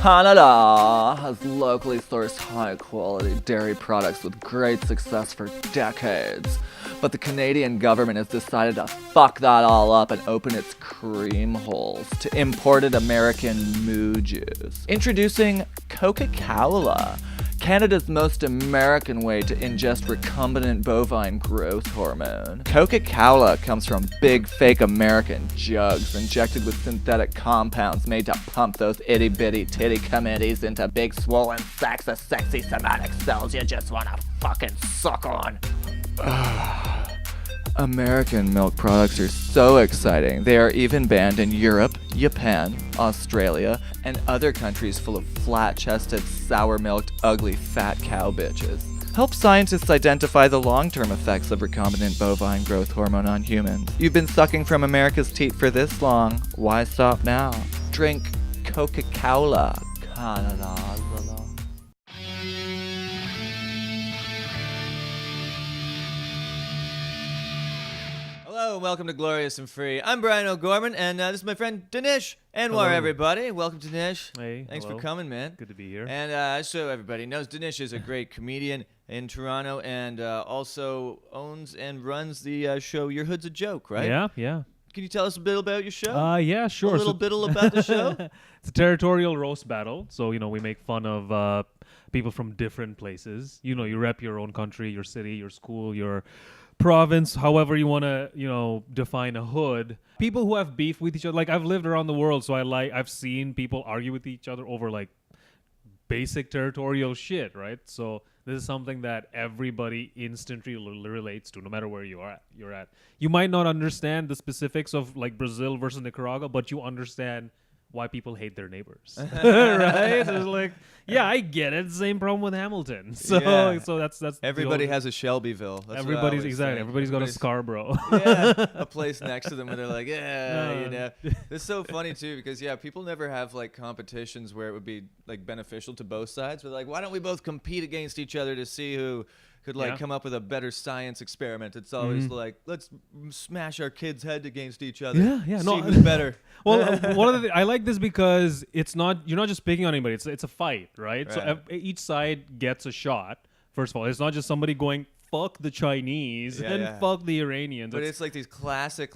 Canada has locally sourced high-quality dairy products with great success for decades. But the Canadian government has decided to fuck that all up and open its cream holes to imported American moo juice. Introducing Coca-Cola, Canada's most American way to ingest recombinant bovine growth hormone. Coca-Cola comes from big fake American jugs injected with synthetic compounds made to pump those itty-bitty titty committees into big swollen sacks of sexy somatic cells you just wanna fucking suck on. American milk products are so exciting. They are even banned in Europe, Japan, Australia, and other countries full of flat-chested, sour-milked, ugly, fat cow bitches. Help scientists identify the long-term effects of recombinant bovine growth hormone on humans. You've been sucking from America's teat for this long. Why stop now? Drink Coca-Cola, Canada. Hello and welcome to Glorious and Free. I'm Bryan O'Gorman, and this is my friend Danish Anwar, hello. Everybody. Welcome to Danish. Hey, thanks hello. for coming, man. Good to be here. And so everybody knows Danish is a great comedian in Toronto and also owns and runs the show Your Hood's a Joke, right? Yeah. Can you tell us a bit about your show? Yeah, sure. A little bit about the show? It's a territorial roast battle. So, we make fun of people from different places. You rep your own country, your city, your school, your province, however you want to, define a hood. People who have beef with each other, like I've lived around the world, so I've seen people argue with each other over like basic territorial shit, right? So this is something that everybody instantly relates to, no matter where you're at. You might not understand the specifics of like Brazil versus Nicaragua, but you understand why people hate their neighbors, right? It's like, yeah, I get it. Same problem with Hamilton. So, yeah. so that's everybody has a Shelbyville. That's everybody's exactly. Everybody's got a Scarborough. Yeah, a place next to them where they're like, It's so funny too because people never have like competitions where it would be like beneficial to both sides. But like, why don't we both compete against each other to see who could come up with a better science experiment? It's always like, let's smash our kids' head against each other. Yeah. See who's better. Well, one of the I like this because you're not just picking on anybody. It's a fight, right? So each side gets a shot. First of all, it's not just somebody going fuck the Chinese and fuck the Iranians. But it's like these classic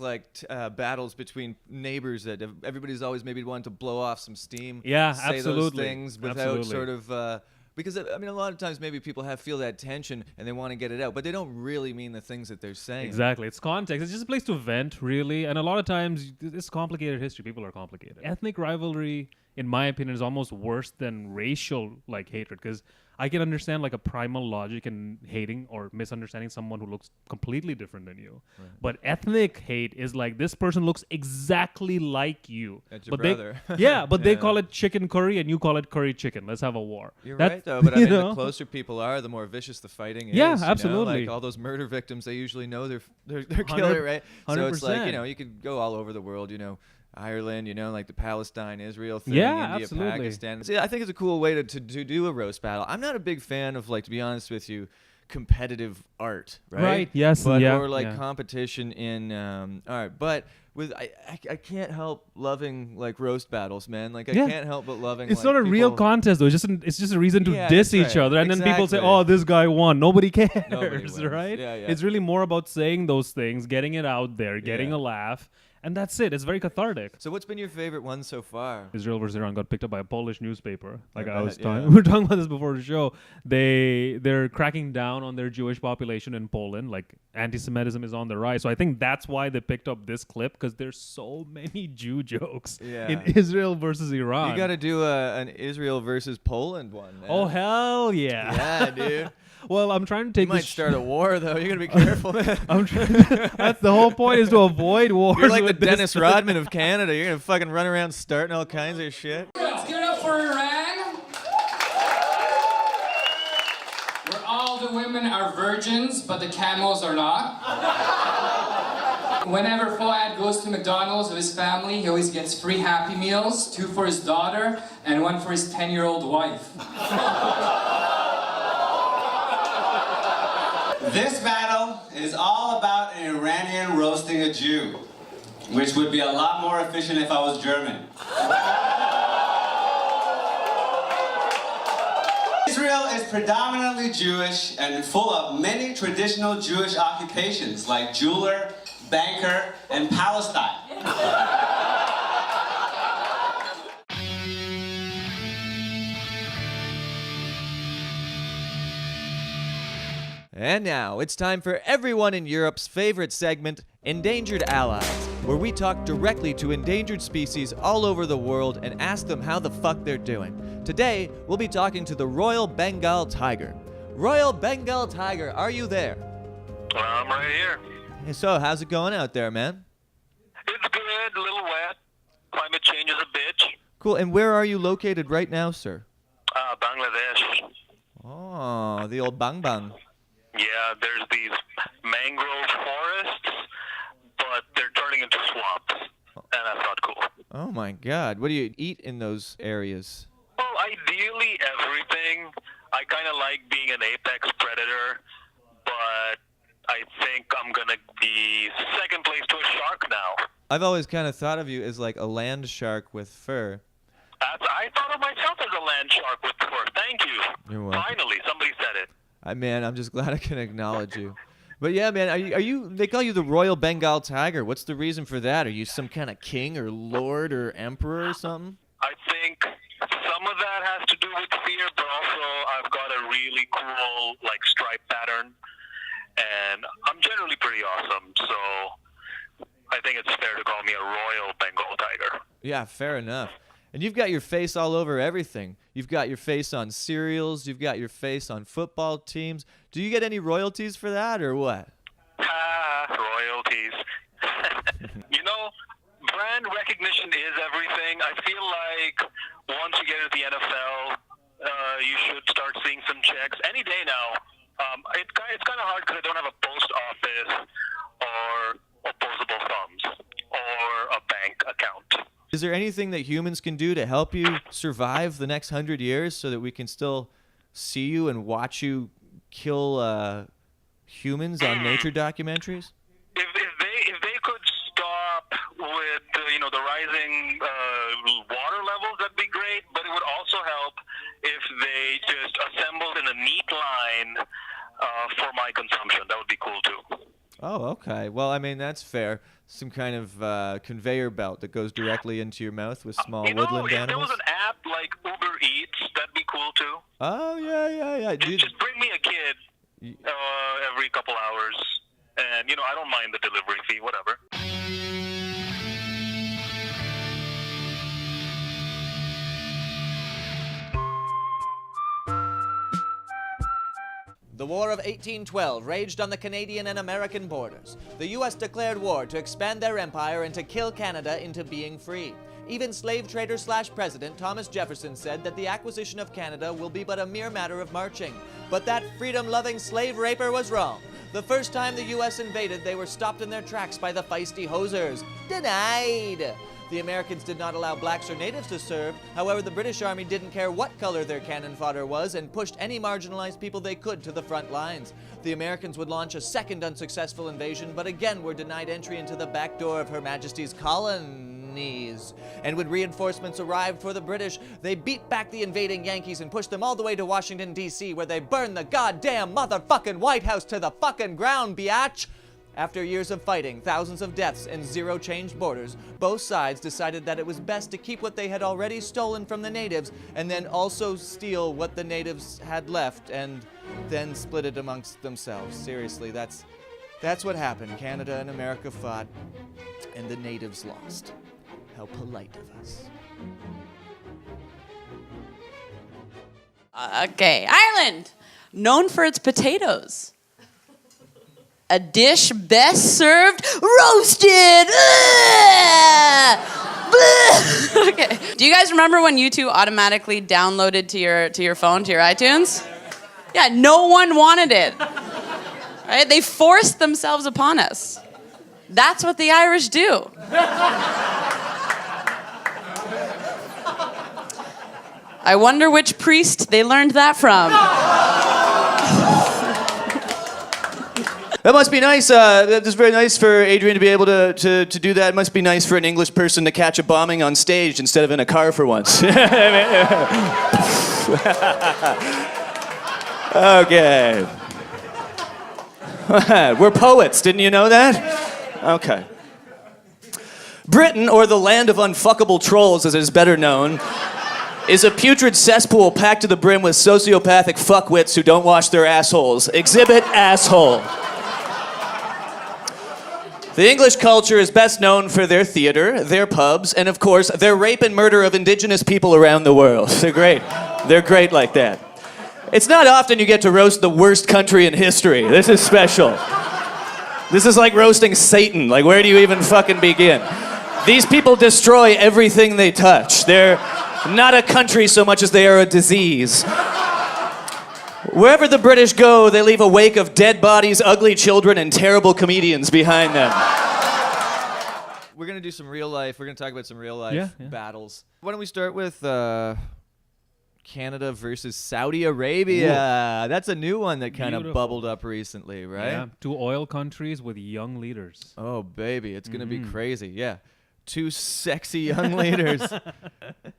battles between neighbors that everybody's always maybe wanting to blow off some steam. Yeah, say absolutely. Those things without sort of. Because, a lot of times maybe people feel that tension and they want to get it out, but they don't really mean the things that they're saying. Exactly. It's context. It's just a place to vent, really. And a lot of times, it's complicated history. People are complicated. Ethnic rivalry, in my opinion, is almost worse than racial hatred, because I can understand a primal logic in hating or misunderstanding someone who looks completely different than you. Right. But ethnic hate is like, this person looks exactly like you. That's your brother. They call it chicken curry and you call it curry chicken. Let's have a war. You're right, though. But the closer people are, the more vicious the fighting is. Yeah, absolutely. Like all those murder victims, they usually know their killer, right? 100%. So it's like, you could go all over the world, Ireland, like the Palestine-Israel thing, yeah, India, absolutely. Pakistan. See, I think it's a cool way to do a roast battle. I'm not a big fan of, to be honest with you, competitive art, right? Right, yes, but, yeah. Or, competition in art. But I can't help loving, roast battles, man. I can't help but loving, it's not a real contest, though. It's just a reason to diss each other. And then people say, oh, this guy won. Nobody cares, right? Yeah. It's really more about saying those things, getting it out there, getting a laugh. And that's it. It's very cathartic. So what's been your favorite one so far? Israel versus Iran got picked up by a Polish newspaper. We Yeah. were talking about this before the show. They're cracking down on their Jewish population in Poland. Anti-Semitism is on the rise. So I think that's why they picked up this clip, because there's so many Jew jokes in Israel versus Iran. You got to do an Israel versus Poland one, man. Oh, hell yeah. Yeah, dude. Well, I'm trying to take. You might start a war, though. You're gonna be careful, man. That's the whole point, is to avoid wars. You're like the Dennis Rodman of Canada. You're gonna fucking run around starting all kinds of shit. Let's give it up for Iran. Where all the women are virgins, but the camels are not. Whenever Fuad goes to McDonald's with his family, he always gets free Happy Meals, 2 for his daughter and 1 for his 10-year-old wife. This battle is all about an Iranian roasting a Jew, which would be a lot more efficient if I was German. Israel is predominantly Jewish and full of many traditional Jewish occupations like jeweler, banker, and Palestine. And now, it's time for everyone in Europe's favorite segment, Endangered Allies, where we talk directly to endangered species all over the world and ask them how the fuck they're doing. Today, we'll be talking to the Royal Bengal Tiger. Royal Bengal Tiger, are you there? I'm right here. Hey, so, how's it going out there, man? It's good, a little wet. Climate change is a bitch. Cool, and where are you located right now, sir? Bangladesh. Oh, the old bang bang. Yeah, there's these mangrove forests, but they're turning into swamps, and that's not cool. Oh my god, what do you eat in those areas? Well, ideally everything. I kind of like being an apex predator, but I think I'm going to be second place to a shark now. I've always kind of thought of you as like a land shark with fur. I thought of myself as a land shark with fur. Thank you. You're welcome. Finally, somebody said it. Man, I'm just glad I can acknowledge you. But yeah, man, are you? They call you the Royal Bengal Tiger. What's the reason for that? Are you some kind of king or lord or emperor or something? I think some of that has to do with fear, but also I've got a really cool like stripe pattern, and I'm generally pretty awesome. So I think it's fair to call me a Royal Bengal Tiger. Yeah, fair enough. And you've got your face all over everything. You've got your face on cereals. You've got your face on football teams. Do you get any royalties for that or what? Royalties. You know, brand recognition is everything. I feel like once you get into the NFL, you should start seeing some checks any day now. It's kind of hard because I don't have a post office or opposable thumbs or a bank account. Is there anything that humans can do to help you survive the next 100 years so that we can still see you and watch you kill humans on nature documentaries? If they could stop with the rising water levels, that'd be great. But it would also help if they just assembled in a neat line for my consumption. That would be cool too. Oh, okay. Well, I mean, that's fair. Some kind of conveyor belt that goes directly into your mouth with small woodland if animals. there was an app like Uber Eats, that'd be cool too. Oh, yeah. Just bring me a kid every couple hours, and I don't mind the delivery fee, whatever. The War of 1812 raged on the Canadian and American borders. The U.S. declared war to expand their empire and to kill Canada into being free. Even slave trader/president Thomas Jefferson said that the acquisition of Canada will be but a mere matter of marching. But that freedom-loving slave raper was wrong. The first time the U.S. invaded, they were stopped in their tracks by the feisty hosers. Denied! The Americans did not allow blacks or natives to serve. However, the British Army didn't care what color their cannon fodder was and pushed any marginalized people they could to the front lines. The Americans would launch a second unsuccessful invasion, but again were denied entry into the back door of Her Majesty's colonies. And when reinforcements arrived for the British, they beat back the invading Yankees and pushed them all the way to Washington, D.C., where they burned the goddamn motherfucking White House to the fucking ground, biatch! After years of fighting, thousands of deaths, and zero changed borders, both sides decided that it was best to keep what they had already stolen from the natives and then also steal what the natives had left and then split it amongst themselves. Seriously, that's what happened. Canada and America fought, and the natives lost. How polite of us. Okay, Ireland, known for its potatoes. A dish best served roasted. Okay. Do you guys remember when YouTube automatically downloaded to your phone, to your iTunes? Yeah, no one wanted it. Right? They forced themselves upon us. That's what the Irish do. I wonder which priest they learned that from. That must be nice. That's very nice for Adrian to be able to do that. It must be nice for an English person to catch a bombing on stage instead of in a car for once. Okay. We're poets, didn't you know that? Okay. Britain, or the land of unfuckable trolls as it is better known, is a putrid cesspool packed to the brim with sociopathic fuckwits who don't wash their assholes. Exhibit asshole. The English culture is best known for their theater, their pubs, and of course, their rape and murder of indigenous people around the world. They're great. They're great like that. It's not often you get to roast the worst country in history. This is special. This is like roasting Satan. Like, where do you even fucking begin? These people destroy everything they touch. They're not a country so much as they are a disease. Wherever the British go, they leave a wake of dead bodies, ugly children, and terrible comedians behind them. We're gonna do some real life. We're gonna talk about some real life battles. Why don't we start with Canada versus Saudi Arabia? Ooh. That's a new one that kind of Beautiful. bubbled up recently, right? Yeah, two oil countries with young leaders. Oh baby, it's gonna be crazy. Yeah, two sexy young leaders.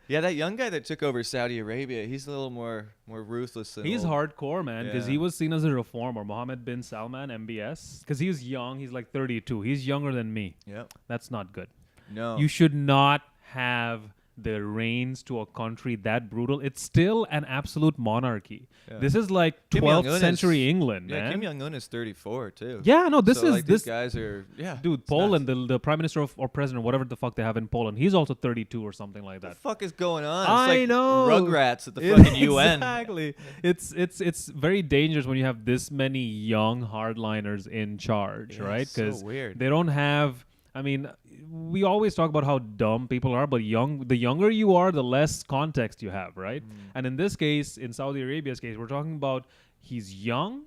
Yeah, that young guy that took over Saudi Arabia, he's a little more ruthless than He's old. hardcore, man, because Yeah. he was seen as a reformer. Mohammed bin Salman, MBS, because he was young. He's like 32. He's younger than me. Yep. That's not good. No. You should not have the reins to a country that brutal. It's still an absolute monarchy. Yeah. This is like Kim 12th Jong-un century is, England, yeah, man. Kim Jong-un is 34 too. Yeah, no, this So, is like, this these guys are dude. it's Poland, nuts. the prime minister or president, whatever the fuck they have in Poland, he's also 32 or something like What that. the fuck is going on? It's I like know. Rugrats at the fucking UN. Exactly. It's very dangerous when you have this many young hardliners in charge, Yeah, right? it's so Because weird. they don't have. I mean, we always talk about how dumb people are, but the younger you are, the less context you have, right? And in this case, in Saudi Arabia's case, we're talking about he's young,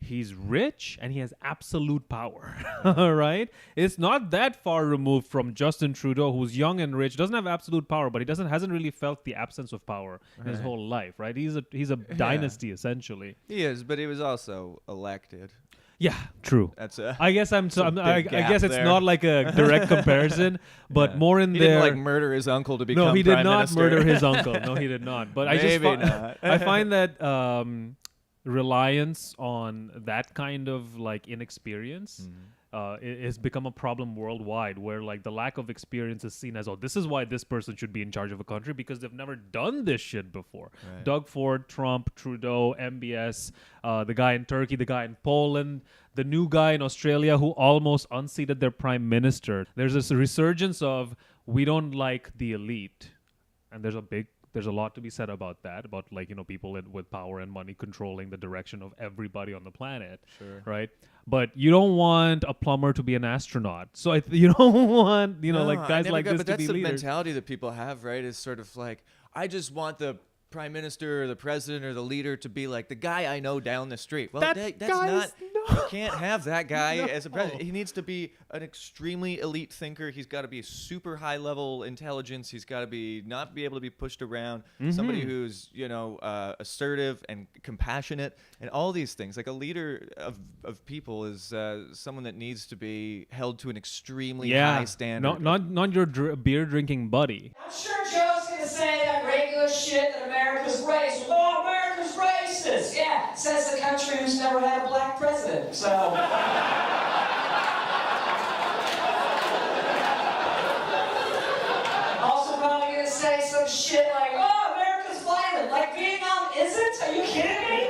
he's rich, and he has absolute power, right? It's not that far removed from Justin Trudeau, who's young and rich, doesn't have absolute power, but he hasn't really felt the absence of power in his whole life, right? He's a dynasty essentially. He is, but he was also elected. Yeah, true. That's a. I guess I big gap guess it's there. not like a direct comparison, but Yeah. more in He there. didn't like murder his uncle to become No, he did prime not minister. murder his uncle. No, he did not. But Maybe not. I find that reliance on that kind of like inexperience has become a problem worldwide, where like the lack of experience is seen as, oh, this is why this person should be in charge of a country, because they've never done this shit before. Right. Doug Ford, Trump, Trudeau, MBS, the guy in Turkey, the guy in Poland, the new guy in Australia who almost unseated their prime minister. There's this resurgence of, we don't like the elite. And there's a lot to be said about that, about like, you know, people with power and money controlling the direction of everybody on the planet, Sure. right? But you don't want a plumber to be an astronaut. So you don't want, you know, No, like I guys never like got- this but to that's be the leaders. mentality that people have, right? Is sort of like, I just want the prime minister or the president or the leader to be like the guy I know down the street. Well, that's not. You can't have that guy as a president. He needs to be an extremely elite thinker. He's got to be super high level intelligence. He's got to not be able to be pushed around. Somebody who's, you know, assertive and compassionate and all these things. Like a leader of people is someone that needs to be held to an extremely high standard. Not your beer drinking buddy. I'm sure Joe's gonna say that regular shit that America's racist. Oh, America's racist. Yeah, says the country who's never had a black president. So. Also probably gonna say some shit like, oh, America's violent. Like Vietnam isn't? Are you kidding me?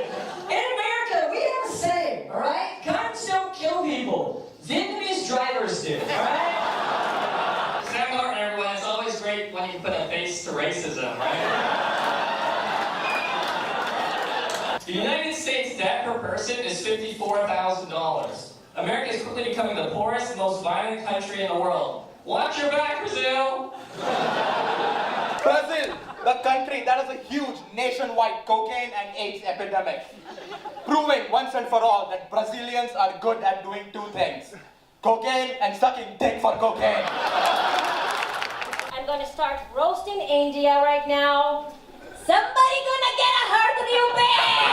In America, we have a saying, all right? Guns don't kill people. Vietnamese drivers do, all right? Sam Martin, everyone, it's always great when you put a face to racism, right? The United States debt per person is $54,000. America is quickly becoming the poorest, most violent country in the world. Watch your back, Brazil! Brazil, the country that has a huge nationwide cocaine and AIDS epidemic, proving once and for all that Brazilians are good at doing two things: cocaine and sucking dick for cocaine. I'm going to start roasting India right now. Somebody gonna get a hurt real bad!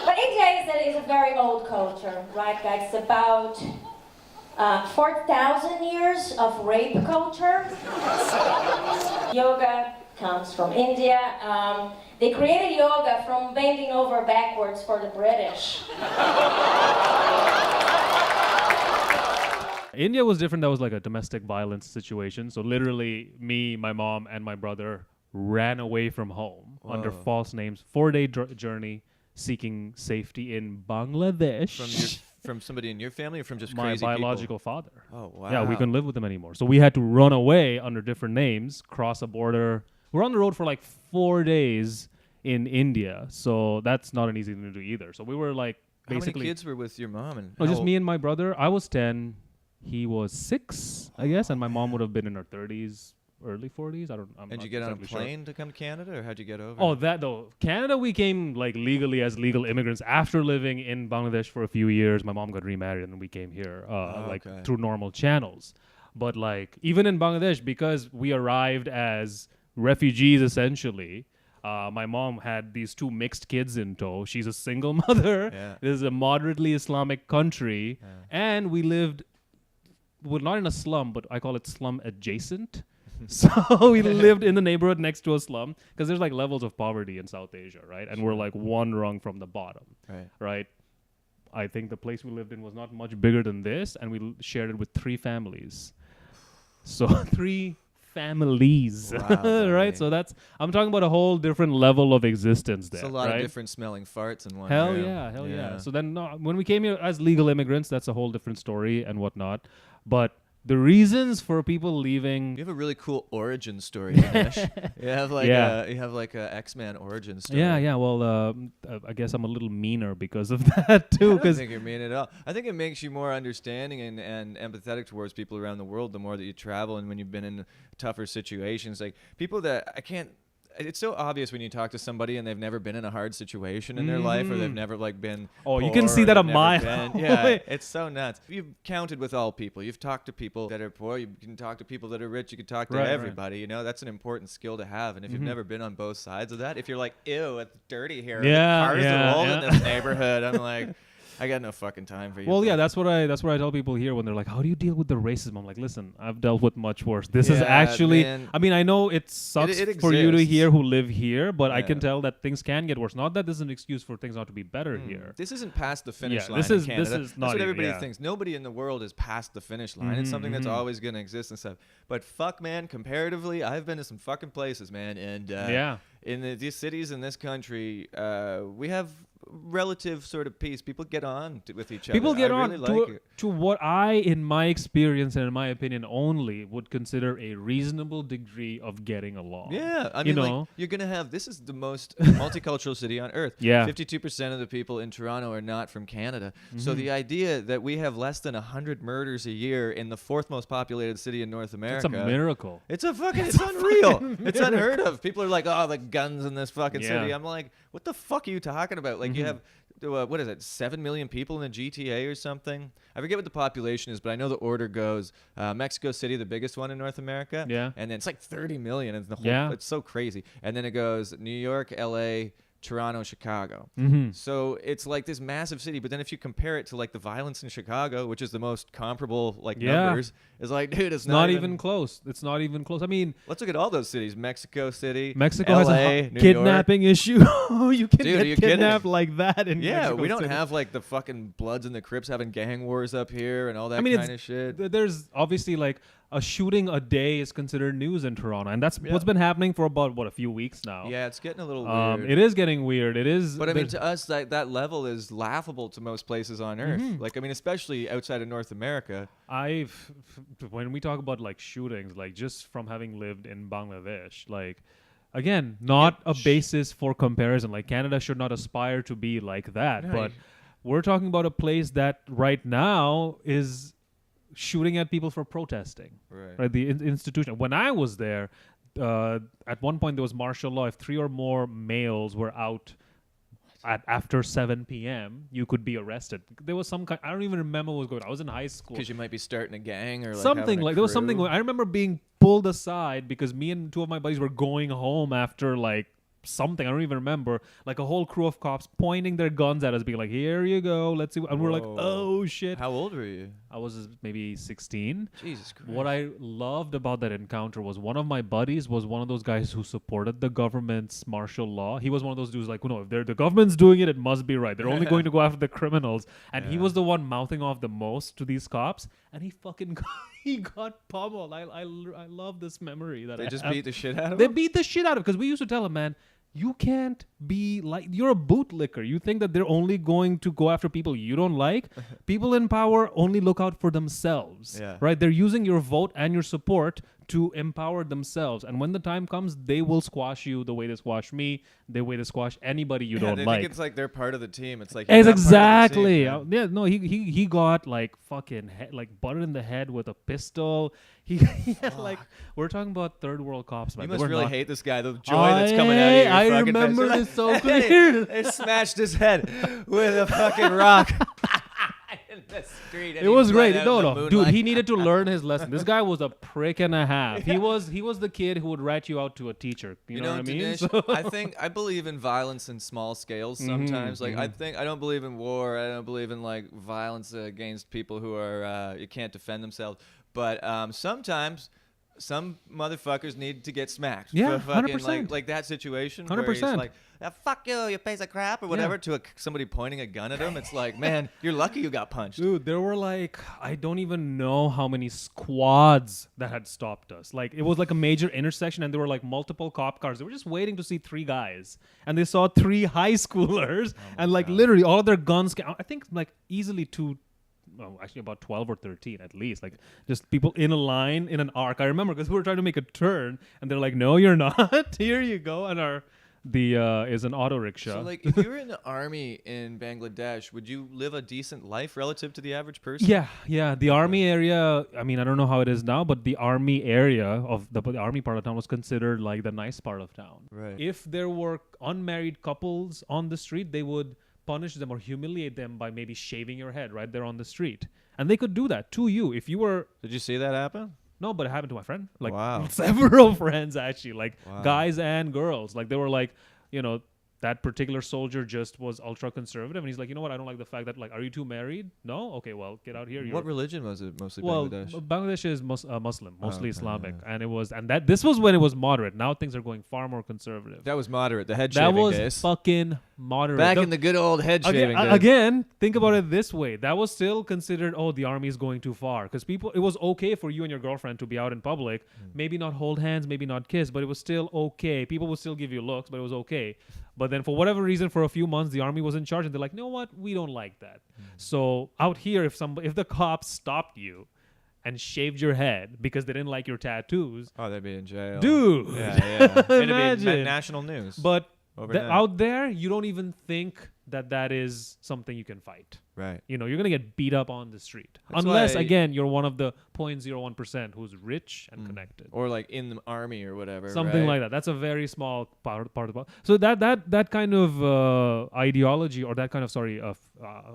But India is a very old culture, right, guys? It's about 4,000 years of rape culture. Yoga, comes from India. They created yoga from bending over backwards for the British. India was different. That was like a domestic violence situation. So literally, me, my mom, and my brother ran away from home under false names. 4-day journey, seeking safety in Bangladesh. From somebody in your family, or from just my crazy biological people? father. Oh wow! Yeah, we couldn't live with him anymore. So we had to run away under different names, cross a border. We're on the road for like 4 days in India. So that's not an easy thing to do either. So we were like basically. How many kids were with your mom? And no, just me and my brother. I was 10. He was 6, I guess, and my mom would have been in her 30s, early 40s. I'm and you get on a plane to come to Canada, or how'd you get over? Oh, that though. Canada, we came like legally as legal immigrants after living in Bangladesh for a few years. My mom got remarried, and then we came here through normal channels. But like even in Bangladesh, because we arrived as refugees essentially. My mom had these 2 mixed kids in tow. She's a single mother. Yeah. This is a moderately Islamic country, and we lived. Well, not in a slum, but I call it slum adjacent. So we lived in the neighborhood next to a slum because there's like levels of poverty in South Asia, right? And we're like one rung from the bottom, right? I think the place we lived in was not much bigger than this, and we shared it with 3 families. So 3 families, right? So I'm talking about a whole different level of existence there. It's a lot of different smelling farts in one Hell room. Hell yeah. So then when we came here as legal immigrants, that's a whole different story and whatnot. But the reasons for people leaving. You have a really cool origin story, Dinesh. you have like a X-Men origin story. Yeah. Well, I guess I'm a little meaner because of that too. I don't think you're mean at all. I think it makes you more understanding and empathetic towards people around the world the more that you travel and when you've been in tougher situations. Like people that I can't. It's so obvious when you talk to somebody and they've never been in a hard situation in their life, or they've never like been. Oh, you can see that a mile. Yeah, it's so nuts. You've counted with all people. You've talked to people that are poor. You can talk to people that are rich. You can talk to everybody. You know, that's an important skill to have. And if you've never been on both sides of that, if you're like, ew, it's dirty here. The cars are old in this neighborhood. I'm like. I got no fucking time for you. Well, yeah, that's what I tell people here when they're like, "How do you deal with the racism?" I'm like, "Listen, I've dealt with much worse. This is actually, I mean, I know it sucks for you to hear who live here, but I can tell that things can get worse. Not that this is an excuse for things not to be better here. This isn't past the finish line. This is in Canada. This is not that's what even, everybody thinks. Nobody in the world is past the finish line. It's something that's always going to exist and stuff. But fuck, man, comparatively, I've been to some fucking places, man, and in these cities in this country, we have relative sort of peace. People get on with each other. People get on really to what I, in my experience and in my opinion only, would consider a reasonable degree of getting along. Yeah, I mean, like, you're gonna have. This is the most multicultural city on earth. Yeah, 52% of the people in Toronto are not from Canada. So the idea that we have less than 100 murders a year in the 4th most populated city in North America. It's a miracle. It's unreal. It's unheard of. People are like, oh, the guns in this fucking city. I'm like, what the fuck are you talking about? Like, you have, what is it, 7 million people in the GTA or something? I forget what the population is, but I know the order goes Mexico City, the biggest one in North America. Yeah. And then it's like 30 million. And the whole, it's so crazy. And then it goes New York, LA, Toronto, Chicago. So it's like this massive city, but then if you compare it to like the violence in Chicago, which is the most comparable like numbers, it's like, dude, it's not even close. It's not even close. I mean, let's look at all those cities. Mexico City, Mexico LA, has a New kidnapping York. issue. You can Dude, get kidnapped like that in Mexico we don't City. have like the fucking Bloods and the Crips having gang wars up here and all that kind of shit. There's obviously like a shooting a day is considered news in Toronto, and that's what's been happening for about a few weeks now. Yeah, it's getting a little weird. It is getting weird. It is. But I mean, to us, that level is laughable to most places on Earth. Like, I mean, especially outside of North America. When we talk about like shootings, like just from having lived in Bangladesh, like. Again, not a basis for comparison. Like Canada should not aspire to be like that. Right. But we're talking about a place that right now is shooting at people for protesting. Right. The institution. When I was there, at one point there was martial law. If 3 or more males were out after 7 p.m., you could be arrested. There was some kind. I don't even remember what was going on. I was in high school. Because you might be starting a gang or like something like there was something. I remember being pulled aside because me and 2 of my buddies were going home after like something. I don't even remember. Like a whole crew of cops pointing their guns at us, being like, "Here you go, let's see." And we're like, "Oh shit!" How old were you? I was maybe 16. Jesus Christ. What I loved about that encounter was one of my buddies was one of those guys who supported the government's martial law. He was one of those dudes like, no, if the government's doing it, it must be right. They're only going to go after the criminals. And he was the one mouthing off the most to these cops. And he fucking he got pummeled. I love this memory that They just have. beat the shit out of They him? beat the shit out of him because we used to tell him, man, you can't be like, you're a bootlicker. You think that they're only going to go after people you don't like? People in power only look out for themselves, right? They're using your vote and your support to empower themselves. And when the time comes, they will squash you the way they squash me, the way they squash anybody you don't they like. think it's like they're part of the team. It's like Exactly. Part of the team, No, he got like fucking like butted in the head with a pistol. He had like, we're talking about third world cops. You Man. must We're really not. hate this guy. The joy that's coming out of your I fucking remember face. this so clear. They smashed his head with a fucking rock. In the street. It was great. No, dude, he needed to learn his lesson. This guy was a prick and a half. He was the kid who would rat you out to a teacher. You know what I mean? Dinesh, I believe in violence in small scales sometimes. I don't believe in war. I don't believe in like violence against people who are you can't defend themselves. But sometimes some motherfuckers need to get smacked. Yeah, for fucking, 100%. Like that situation 100%. where he's like, fuck you piece of crap, or whatever, to somebody pointing a gun at him. It's like, man, you're lucky you got punched. Dude, there were like, I don't even know how many squads that had stopped us. Like, it was like a major intersection, and there were like multiple cop cars. They were just waiting to see 3 guys, and they saw 3 high schoolers, and like literally all of their guns. I think like easily 2. Well, actually about 12 or 13 at least, like just people in a line in an arc. I remember because we were trying to make a turn and they're like, no, you're not. Here you go. And is an auto rickshaw. So like if you were in the army in Bangladesh, would you live a decent life relative to the average person? Yeah. The army area, I mean, I don't know how it is now, but the army area of the army part of town was considered like the nice part of town. Right. If there were unmarried couples on the street, they would punish them or humiliate them by maybe shaving your head right there on the street. And they could do that to you if you were... Did you see that happen? No, but it happened to my friend. Like wow. Several friends actually, like wow. guys and girls. Like they were like, you know, that particular soldier just was ultra conservative, and he's like, you know what? I don't like the fact that like, are you two married? No, okay, well, get out here. What religion was it? Mostly well, Bangladesh. Bangladesh is Muslim, mostly okay, Islamic, yeah. and this was when it was moderate. Now things are going far more conservative. That was moderate. The head that shaving was days. fucking moderate. Back in the good old head shaving days. Again, think about it this way: that was still considered, oh, the army is going too far, because it was okay for you and your girlfriend to be out in public, maybe not hold hands, maybe not kiss, but it was still okay. People would still give you looks, but it was okay. But then for whatever reason, for a few months, the army was in charge, and they're like, you know what? We don't like that. So out here, if the cops stopped you and shaved your head because they didn't like your tattoos, oh, they'd be in jail. Dude. Yeah. It'd Imagine. be national news. But overnight. out there, you don't even think that is something you can fight. Right. You know, you're going to get beat up on the street. That's Unless, why again, you're one of the 0.01% who's rich and connected. Or like in the army or whatever. Something right? like that. That's a very small part of it. So that kind of ideology, or that kind of,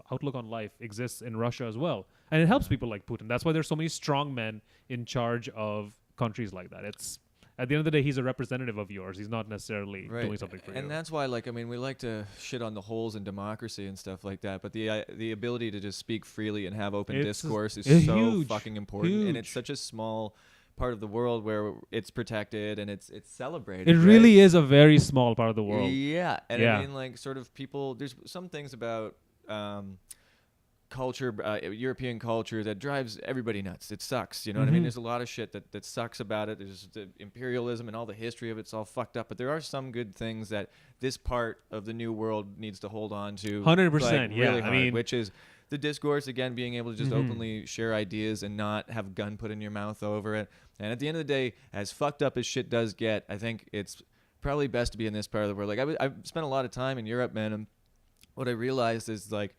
outlook on life exists in Russia as well. And it helps people like Putin. That's why there's so many strong men in charge of countries like that. It's... At the end of the day, he's a representative of yours. He's not necessarily doing something for you. And that's why, like, I mean, we like to shit on the holes in democracy and stuff like that, but the ability to just speak freely and have open discourse is so huge, fucking important. huge. And it's such a small part of the world where it's protected and it's celebrated. It really is a very small part of the world. Yeah. And yeah. I mean, like, sort of people, there's some things about culture, European culture, that drives everybody nuts. It sucks, you know what I mean? There's a lot of shit that sucks about it. There's the imperialism and all the history of it's all fucked up, but there are some good things that this part of the new world needs to hold on to 100%, like, yeah. really hard, I mean, which is the discourse, again, being able to just openly share ideas and not have gun put in your mouth over it. And at the end of the day, as fucked up as shit does get, I think it's probably best to be in this part of the world. Like, I've spent a lot of time in Europe, man, and what I realized is, like,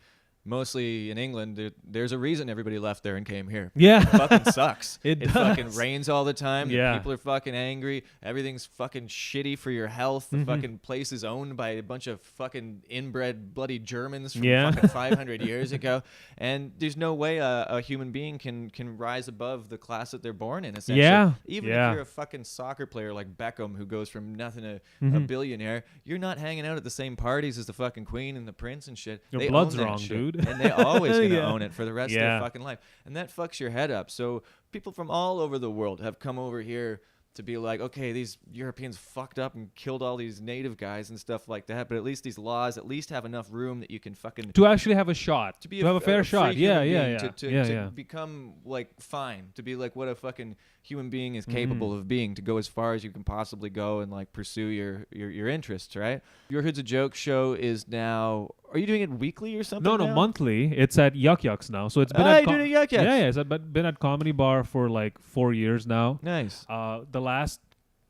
mostly in England, there's a reason everybody left there and came here. Yeah. It fucking sucks. It fucking does. rains all the time. Yeah. People are fucking angry. Everything's fucking shitty for your health. The fucking place is owned by a bunch of fucking inbred bloody Germans from fucking 500 years ago. And there's no way a human being can rise above the class that they're born in, essentially. Yeah. Even if you're a fucking soccer player like Beckham who goes from nothing to a billionaire, you're not hanging out at the same parties as the fucking queen and the prince and shit. Your They blood's own that wrong, shit. dude. And they always gonna Yeah. own it for the rest of their fucking life. And that fucks your head up. So people from all over the world have come over here to be like, okay, these Europeans fucked up and killed all these native guys and stuff like that, but at least these laws at least have enough room that you can fucking To actually have a shot. to be have a fair free shot. Yeah, human yeah, being, yeah. to become like fine, to be like what a fucking human being is capable of being, to go as far as you can possibly go and like pursue your interests, right? Your Hood's a Joke show is now, are you doing it weekly or something? No, now? monthly. It's at Yuck Yucks now. So it's been Ah, at you're doing it at Yuck Yucks. Yeah, it's been at Comedy Bar for like 4 years now. Nice. The last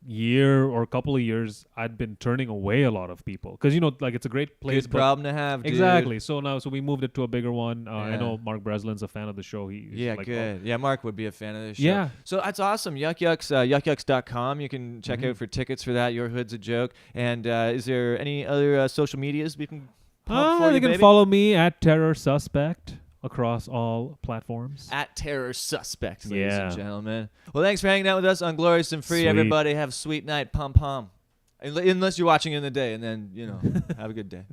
year or a couple of years, I'd been turning away a lot of people because like it's a great place. Good problem to have, dude. Exactly. So we moved it to a bigger one. I Yeah. know Mark Breslin's a fan of the show. He's like, good. Yeah, Mark would be a fan of this show. Yeah. So that's awesome. Yuck Yucks, yuckyucks.com. You can check out for tickets for that. Your Hood's a Joke. And is there any other social medias we can pump for they you, can baby? follow me at Terror Suspect across all platforms. At Terror Suspect, ladies Yeah. and gentlemen. Well, thanks for hanging out with us on Glorious and Free, Sweet. everybody. Have a sweet night. Pom pom. Unless you're watching in the day, and then, have a good day.